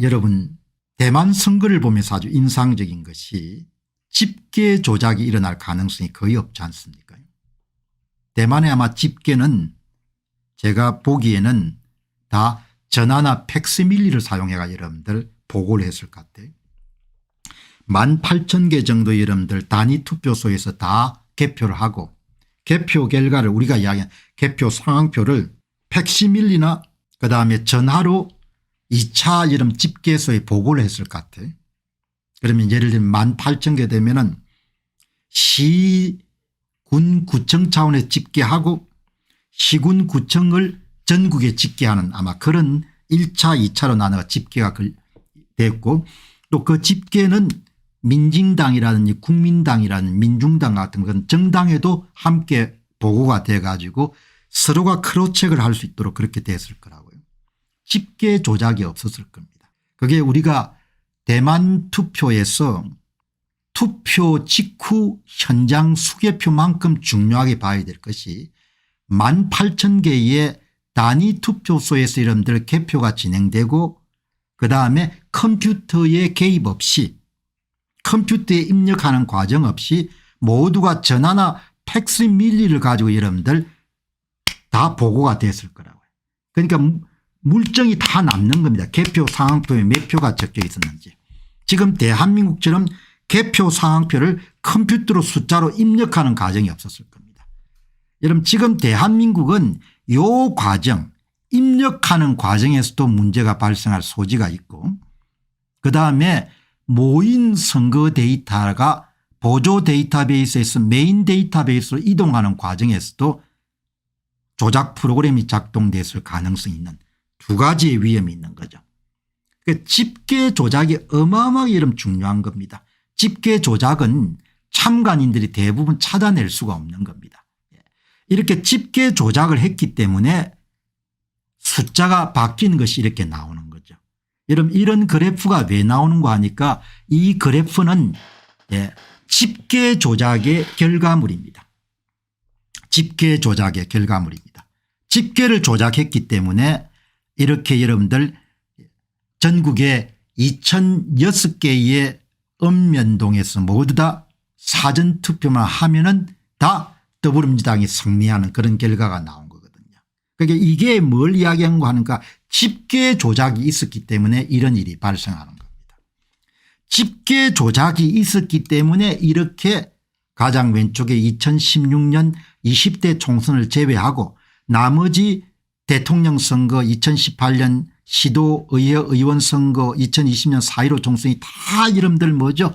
여러분 대만 선거를 보면서 아주 인상적인 것이 집계 조작이 일어날 가능성이 거의 없지 않습니까? 대만의 아마 집계는 제가 보기에는 다 전화나 팩스밀리를 사용해가 여러분들 보고를 했을 것 같아요. 18,000개 정도 여러분들 단위 투표소에서 다 개표를 하고 개표 결과를 우리가 이야기한 개표 상황표를 팩시밀리나 그다음에 전화로 2차 여름 집계소에 보고를 했을 것 같아요. 그러면 예를 들면 18,000개 되면은 시군 구청 차원에 집계하고 시군 구청을 전국에 집계하는 아마 그런 1차 2차로 나눠 집계가 됐고 또 그 집계는 민진당이라든지 국민당이라든지 민중당 같은 그런 정당에도 함께 보고가 돼 가지고 서로가 크로체크를 할 수 있도록 그렇게 됐을 거라고요. 집계 조작이 없었을 겁니다. 그게 우리가 대만 투표에서 투표 직후 현장 수개표만큼 중요하게 봐야 될 것이 18,000개의 단위 투표소에서 여러분들 개표가 진행되고 그다음에 컴퓨터의 개입 없이 컴퓨터에 입력하는 과정 없이 모두가 전화나 팩스밀리를 가지고 여러분들 다 보고가 됐을 거라고요. 그러니까 물증이 다 남는 겁니다. 개표 상황표에 몇 표가 적혀 있었는지. 지금 대한민국처럼 개표 상황표를 컴퓨터로 숫자로 입력하는 과정이 없었을 겁니다. 여러분 지금 대한민국은 이 과정 입력하는 과정에서도 문제가 발생할 소지가 있고 그다음에 모인 선거 데이터가 보조 데이터베이스에서 메인 데이터베이스로 이동하는 과정에서도 조작 프로그램이 작동됐을 가능성이 있는 두 가지의 위험이 있는 거죠. 그러니까 집계 조작이 어마어마하게 중요한 겁니다. 집계 조작은 참관인들이 대부분 찾아낼 수가 없는 겁니다. 이렇게 집계 조작을 했기 때문에 숫자가 바뀐 것이 이렇게 나오는 거죠. 여러분 이런 그래프가 왜 나오는가 하니까 이 그래프는 집계 조작의 결과물입니다. 집계 조작의 결과물입니다. 집계를 조작했기 때문에 이렇게 여러분들 전국에 2,006개의 읍면동에서 모두 다 사전투표만 하면은 다 더불어민주당이 승리하는 그런 결과가 나온 거거든요. 그러니까 이게 뭘 이야기하는가 하니까 집계 조작이 있었기 때문에 이런 일이 발생하는 겁니다. 집계 조작이 있었기 때문에 이렇게 가장 왼쪽에 2016년 20대 총선을 제외하고 나머지 대통령 선거 2018년 시도의회 의원 선거 2020년 4.15 총선이 다 여러분들 뭐죠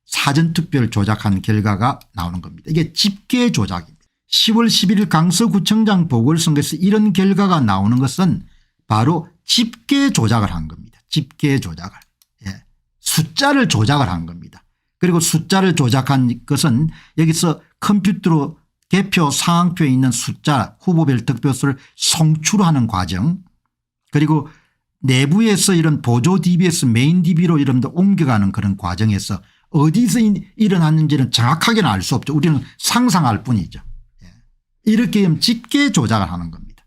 사전투표를 조작한 결과가 나오는 겁니다. 이게 집계 조작입니다. 10월 11일 강서구청장 보궐선거에서 이런 결과가 나오는 것은 바로 집계 조작을 한 겁니다. 집계 조작을. 숫자를 조작을 한 겁니다. 그리고 숫자를 조작한 것은 여기서 컴퓨터로 개표 상황표에 있는 숫자 후보별 득표수를 송출하는 과정 그리고 내부에서 이런 보조 DB에서 메인 DB로 여러분들 옮겨가는 그런 과정에서 어디서 일어났는지는 정확하게는 알 수 없죠. 우리는 상상할 뿐이죠. 이렇게 집계 조작을 하는 겁니다.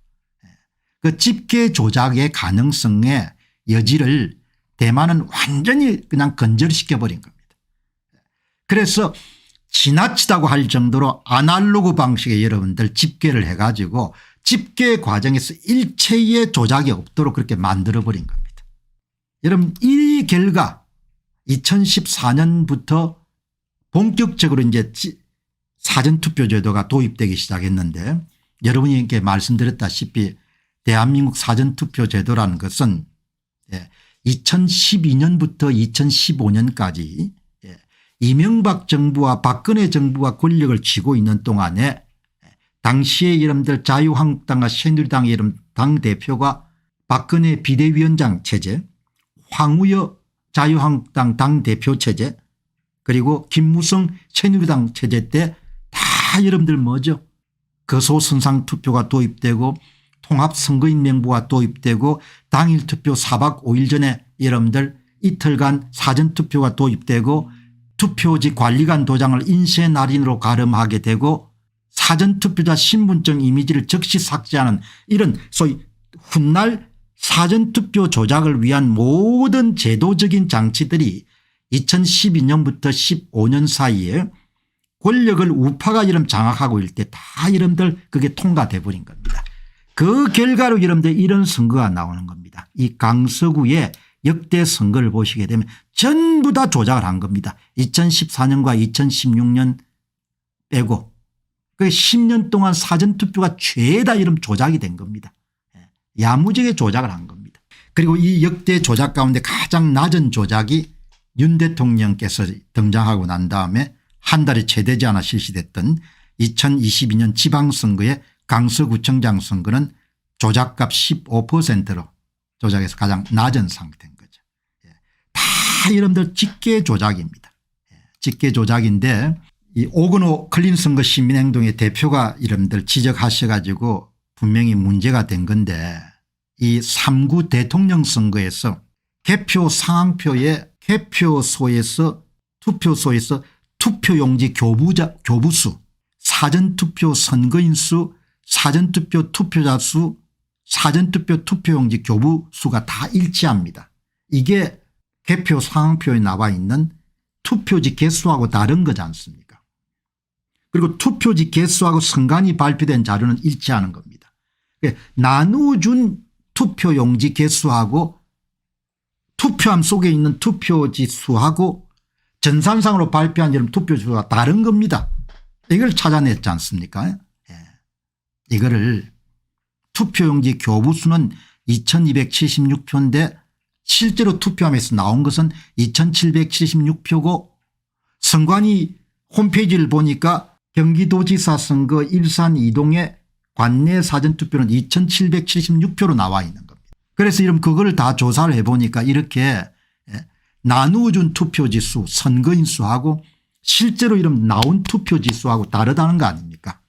그 집계 조작의 가능성의 여지를 대만은 완전히 그냥 건절시켜 버린 겁니다. 그래서 지나치다고 할 정도로 아날로그 방식의 여러분들 집계를 해가지고 집계 과정에서 일체의 조작이 없도록 그렇게 만들어 버린 겁니다. 여러분 이 결과 2014년부터 본격적으로 이제 사전투표 제도가 도입되기 시작했는데 여러분이 이렇게 말씀드렸다시피 대한민국 사전투표 제도라는 것은 2012년부터 2015년까지 이명박 정부와 박근혜 정부가 권력을 쥐고 있는 동안에 당시에 여러분들 자유한국당과 새누리당의 당대표가 박근혜 비대위원장 체제 황우여 자유한국당 당대표 체제 그리고 김무성 새누리당 체제 때 다 여러분들 뭐죠 거소선상 투표가 도입되고 통합선거인 명부가 도입되고 당일 투표 4박 5일 전에 여러분들 이틀간 사전투표가 도입되고 투표지 관리관 도장을 인쇄 날인으로 가름하게 되고 사전투표자 신분증 이미지를 즉시 삭제하는 이런 소위 훗날 사전투표 조작을 위한 모든 제도적인 장치들이 2012년부터 15년 사이에 권력을 우파가 이름 장악하고 있을 때 다 이름들 그게 통과돼 버린 겁니다. 그 결과로 여러분들 이런 선거가 나오는 겁니다. 이 강서구의 역대 선거를 보시게 되면 전부 다 조작을 한 겁니다. 2014년과 2016년 빼고 그 10년 동안 사전투표가 죄다 이름 조작이 된 겁니다. 야무지게 조작을 한 겁니다. 그리고 이 역대 조작 가운데 가장 낮은 조작이 윤 대통령께서 등장하고 난 다음에 한 달이 채 되지 않아 실시됐던 2022년 지방선거의 강서구청장 선거는 조작값 15%로 조작해서 가장 낮은 상태인 거죠. 다 여러분들 직계 조작입니다. 직계 조작인데 이 오건호 클린 선거 시민행동의 대표가 여러분들 지적하셔가지고 분명히 문제가 된 건데 이 3구 대통령 선거에서 개표 상황표에 개표소에서 투표소에서 투표용지 교부수 사전투표 선거인 수 사전투표 투표자 수 사전투표 투표용지 교부수가 다 일치합니다. 이게 개표 상황표에 나와 있는 투표지 개수하고 다른 거지 않습니까? 그리고 투표지 개수하고 선관위 발표된 자료는 일치하는 겁니다. 나누어준 투표용지 개수하고 투표함 속에 있는 투표지 수하고 전산상으로 발표한 이런 투표지수가 다른 겁니다. 이걸 찾아냈지 않습니까? 이거를 투표용지 교부수는 2276표인데 실제로 투표함에서 나온 것은 2776표고 선관위 홈페이지를 보니까 경기도지사 선거 일산 이동의 관내 사전투표는 2776표로 나와 있는 겁니다. 그래서 이런 그걸 다 조사를 해보니까 이렇게 나누어준 투표지 수 선거인 수하고 실제로 이런 나온 투표지 수하고 다르다는 거 아닙니까?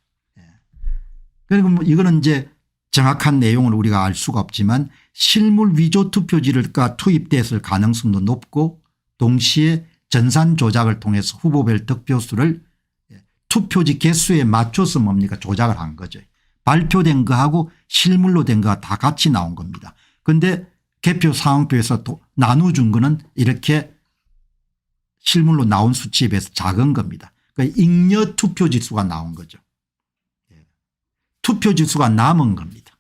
그리고 뭐 이거는 이제 정확한 내용을 우리가 알 수가 없지만 실물 위조 투표지가 투입됐을 가능성도 높고 동시에 전산 조작을 통해서 후보별 득표수를 투표지 개수에 맞춰서 뭡니까 조작을 한 거죠. 발표된 거하고 실물로 된 거가 다 같이 나온 겁니다. 그런데 개표 상황표에서 나눠준 거는 이렇게 실물로 나온 수치에 비해서 작은 겁니다. 그러니까 잉여 투표지 수가 나온 거죠. 투표지 수가 남은 겁니다.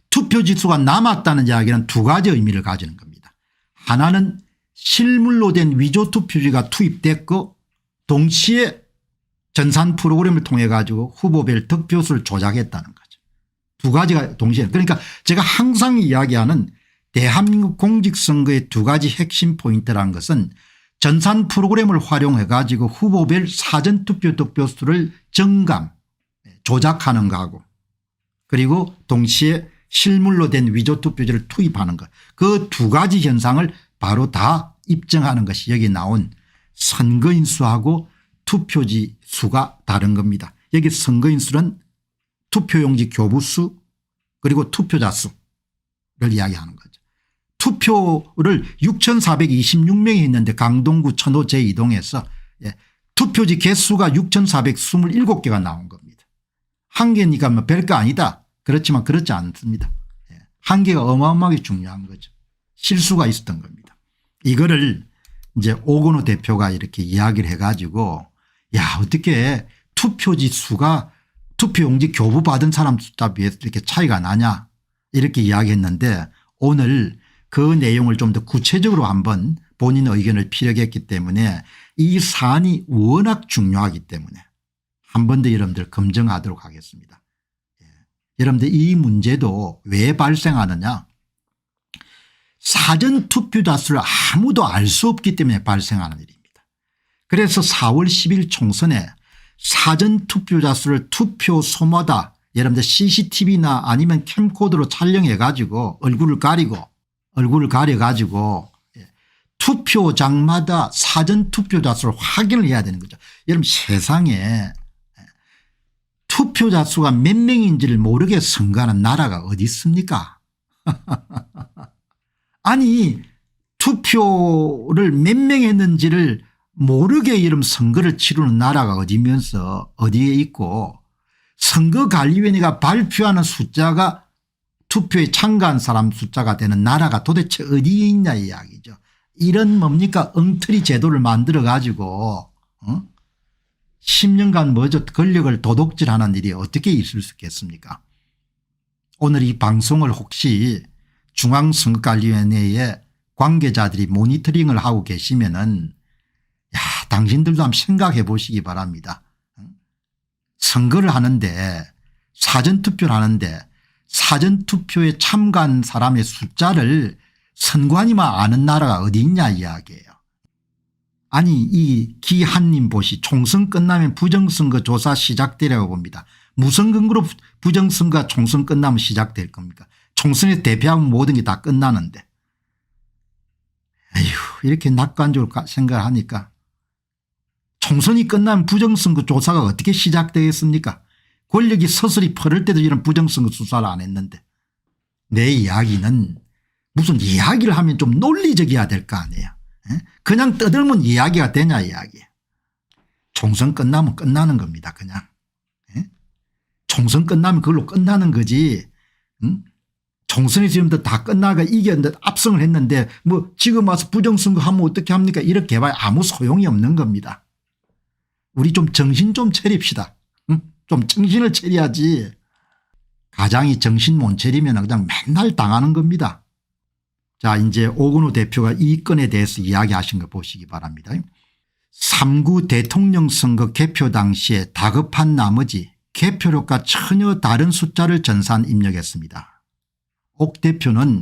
투표지 수가 남았다는 이야기는 두 가지 의미를 가지는 겁니다. 하나는 실물로 된 위조 투표지가 투입됐고 동시에 전산 프로그램을 통해 가지고 후보별 득표수를 조작했다는 거죠. 두 가지가 동시에. 그러니까 제가 항상 이야기하는 대한민국 공직선거의 두 가지 핵심 포인트라는 것은 전산 프로그램을 활용해 가지고 후보별 사전투표 득표수를 정감 조작하는 거하고 그리고 동시에 실물로 된 위조 투표지를 투입하는 것. 그 두 가지 현상을 바로 다 입증하는 것이 여기 나온 선거인 수하고 투표지 수가 다른 겁니다. 여기 선거인 수는 투표용지 교부수 그리고 투표자 수를 이야기하는 거죠. 투표를 6,426명이 했는데 강동구 천호 제2동에서 투표지 개수가 6,427개가 나온 겁니다. 한 개니까 뭐 별거 아니다. 그렇지만 그렇지 않습니다. 한 개가 어마어마하게 중요한 거죠. 실수가 있었던 겁니다. 이거를 이제 오건호 대표가 이렇게 이야기를 해가지고 야 어떻게 투표지 수가 투표용지 교부 받은 사람 숫자에 비해서 이렇게 차이가 나냐 이렇게 이야기했는데 오늘 그 내용을 좀 더 구체적으로 한번 본인 의견을 피력했기 때문에 이 사안이 워낙 중요하기 때문에 한 번 더 여러분들 검증하도록 하겠습니다. 여러분들 이 문제도 왜 발생하느냐. 사전투표자 수를 아무도 알 수 없기 때문에 발생하는 일입니다. 그래서 4월 10일 총선에 사전투표자 수를 투표소마다 여러분들 CCTV나 아니면 캠코더로 촬영해 가지고 얼굴을 가려 가지고 투표장마다 사전투표자 수를 확인을 해야 되는 거죠. 여러분 세상에 투표자 수가 몇 명인지를 모르게 선거하는 나라가 어디 있습니까? 아니 투표를 몇 명 했는지를 모르게 이런 선거를 치르는 나라가 어디면서 어디에 있고 선거관리위원회가 발표하는 숫자가 투표에 참가한 사람 숫자가 되는 나라가 도대체 어디에 있냐 이야기죠. 이런 뭡니까 엉터리 제도를 만들어 가지고 10년간 뭐죠 권력을 도둑질하는 일이 어떻게 있을 수 있겠습니까. 오늘 이 방송을 혹시 중앙선거관리위원회의 관계자들이 모니터링을 하고 계시면은 야 당신들도 한번 생각해 보시기 바랍니다. 선거를 하는데 사전투표를 하는데 사전투표에 참가한 사람의 숫자를 선관위만 아는 나라가 어디 있냐 이야기예요. 아니 이 기한님 보시 총선 끝나면 부정선거 조사 시작되려고 봅니다. 무슨 근거로 부정선거 총선 끝나면 시작될 겁니까. 총선에 대표하면 모든 게 다 끝나는데. 에휴 이렇게 낙관적으로 생각을 하니까 총선이 끝나면 부정선거 조사가 어떻게 시작되겠습니까. 권력이 서서히 퍼를 때도 이런 부정선거 수사를 안 했는데. 내 이야기는 무슨 이야기를 하면 좀 논리적이어야 될 거 아니에요. 그냥 떠들면 이야기가 되냐 이야기예요. 총선 끝나면 끝나는 겁니다. 그냥. 총선 끝나면 그걸로 끝나는 거지. 총선이 지금도 다 끝나가 이겼는데 압승을 했는데 뭐 지금 와서 부정선거 하면 어떻게 합니까. 이렇게 해봐야 아무 소용이 없는 겁니다. 우리 좀 정신 좀 차립시다. 좀 정신을 차려야지. 가장이 정신 못 차리면 그냥 맨날 당하는 겁니다. 자 이제 오건우 대표가 이 건에 대해서 이야기하신 거 보시기 바랍니다. 3구 대통령 선거 개표 당시에 다급한 나머지 개표력과 전혀 다른 숫자를 전산 입력했습니다. 옥 대표는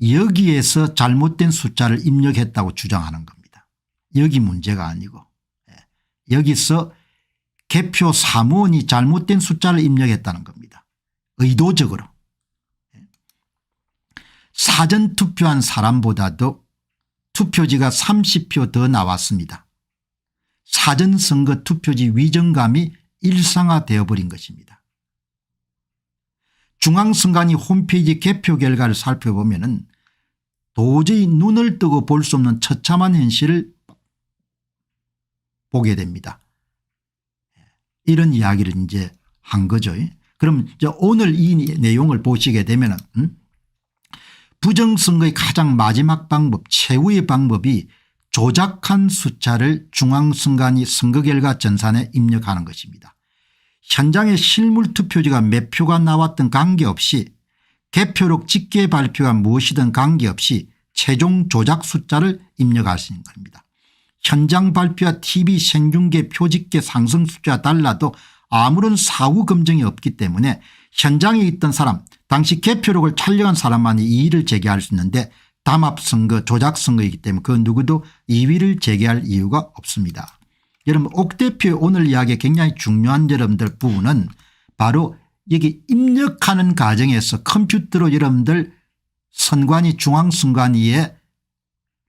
여기에서 잘못된 숫자를 입력했다고 주장하는 겁니다. 여기 문제가 아니고 여기서 개표 사무원이 잘못된 숫자를 입력했다는 겁니다. 의도적으로. 사전투표한 사람보다도 투표지가 30표 더 나왔습니다. 사전선거 투표지 위정감이 일상화되어 버린 것입니다. 중앙선관위 홈페이지 개표 결과를 살펴보면 도저히 눈을 뜨고 볼 수 없는 처참한 현실을 보게 됩니다. 이런 이야기를 이제 한 거죠. 그럼 이제 오늘 이 내용을 보시게 되면 부정선거의 가장 마지막 방법 최후의 방법이 조작한 숫자를 중앙선관위 선거결과 전산에 입력하는 것입니다. 현장에 실물 투표지가 몇 표가 나왔든 관계없이 개표록 집계 발표가 무엇이든 관계없이 최종 조작 숫자를 입력할 수 있는 겁니다. 현장 발표와 TV 생중계 표집계 상승 숫자가 달라도 아무런 사후 검증이 없기 때문에 현장에 있던 사람 당시 개표록을 촬영한 사람만이 이의를 제기할 수 있는데 담합선거 조작선거이기 때문에 그 누구도 이의를 제기할 이유가 없습니다. 여러분 옥 대표의 오늘 이야기에 굉장히 중요한 여러분들 부분은 바로 여기 입력하는 과정에서 컴퓨터로 여러분들 선관위 중앙선관위에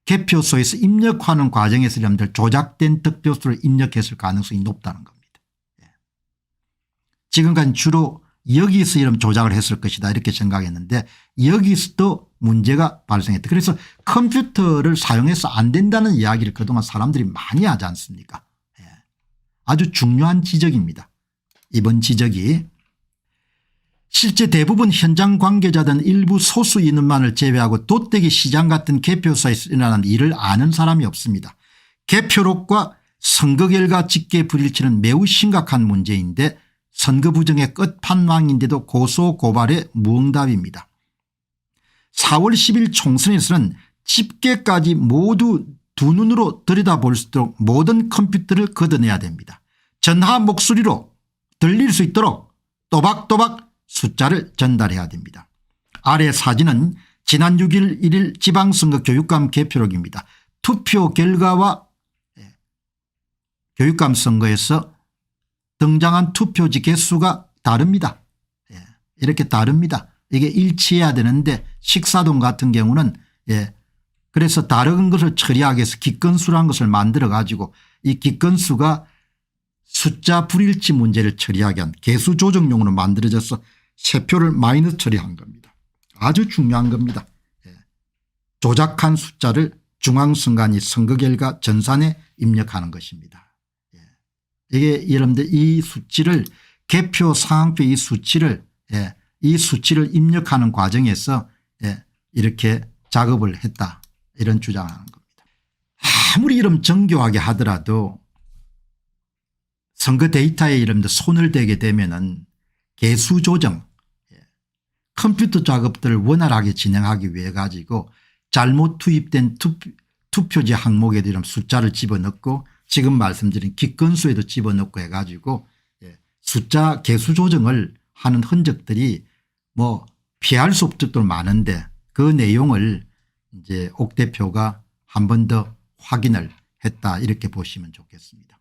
개표소에서 입력하는 과정에서 여러분들 조작된 득표수를 입력했을 가능성이 높다는 겁니다. 지금까지 주로 여기서 이런 조작을 했을 것이다 이렇게 생각했는데 여기서도 문제가 발생했다. 그래서 컴퓨터를 사용해서 안 된다는 이야기를 그동안 사람들이 많이 하지 않습니까. 아주 중요한 지적입니다. 이번 지적이 실제 대부분 현장 관계자든 일부 소수 인원만을 제외하고 도떼기 시장 같은 개표소에서 일어나는 일을 아는 사람이 없습니다. 개표록과 선거 결과 집계 불일치는 매우 심각한 문제인데 선거 부정의 끝판왕인데도 고소 고발에 무응답입니다. 4월 10일 총선에서는 집계까지 모두 두 눈으로 들여다볼 수 있도록 모든 컴퓨터를 걷어내야 됩니다. 전화 목소리로 들릴 수 있도록 또박또박 숫자를 전달해야 됩니다. 아래 사진은 지난 6일 1일 지방선거 교육감 개표록입니다. 투표 결과와 교육감 선거에서 등장한 투표지 개수가 다릅니다. 이렇게 다릅니다. 이게 일치해야 되는데 식사동 같은 경우는 그래서 다른 것을 처리하기 위해서 기권수라는 것을 만들어 가지고 이 기권수가 숫자 불일치 문제를 처리하기 위한 개수 조정용으로 만들어져서 세 표를 마이너스 처리한 겁니다. 아주 중요한 겁니다. 조작한 숫자를 중앙선관위 선거결과 전산에 입력하는 것입니다. 이게 여러분들 이 수치를 개표 상황표 이 수치를 입력하는 과정에서 이렇게 작업을 했다 이런 주장을 하는 겁니다. 아무리 이름 정교하게 하더라도 선거 데이터에 이름들 손을 대게 되면은 개수 조정 컴퓨터 작업들을 원활하게 진행하기 위해 가지고 잘못 투입된 투표지 항목에도 이런 숫자를 집어넣고 지금 말씀드린 기권수에도 집어넣고 해가지고 숫자 개수 조정을 하는 흔적들이 뭐 피할 수 없을 정도로 많은데 그 내용을 이제 옥 대표가 한 번 더 확인을 했다 이렇게 보시면 좋겠습니다.